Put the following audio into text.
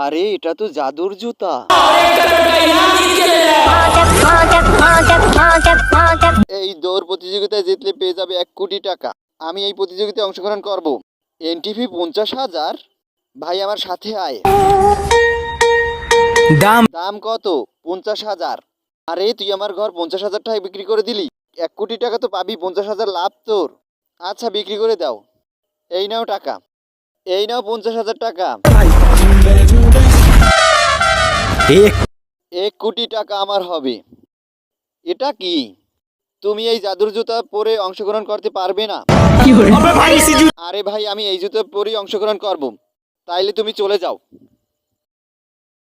আরে এটা তো জাদুর জুতা। এই দৌড় প্রতিযোগিতায় জিতলে পেয়ে যাবে 1 কোটি টাকা। আমি এই প্রতিযোগিতায় অংশগ্রহণ করব। এনটিভি 50,000। ভাই আমার সাথে আয়। দাম কত? 50,000। আরে তুই আমার ঘর 50,000 টাকায় বিক্রি করে দিলি। 1 কোটি টাকা তো পাবি, 50,000 লাভ তোর। আচ্ছা বিক্রি করে দাও। এই নাও টাকা। এই নাও 50,000 টাকা। 1 কোটি টাকা আমার হবে। এটা কি? তুমি এই জাদুর জুতা পরে অংশগ্রহণ করতে পারবে না। আরে ভাই আমি এই জুতা পরেই অংশগ্রহণ করব। তাইলে তুমি চলে যাও।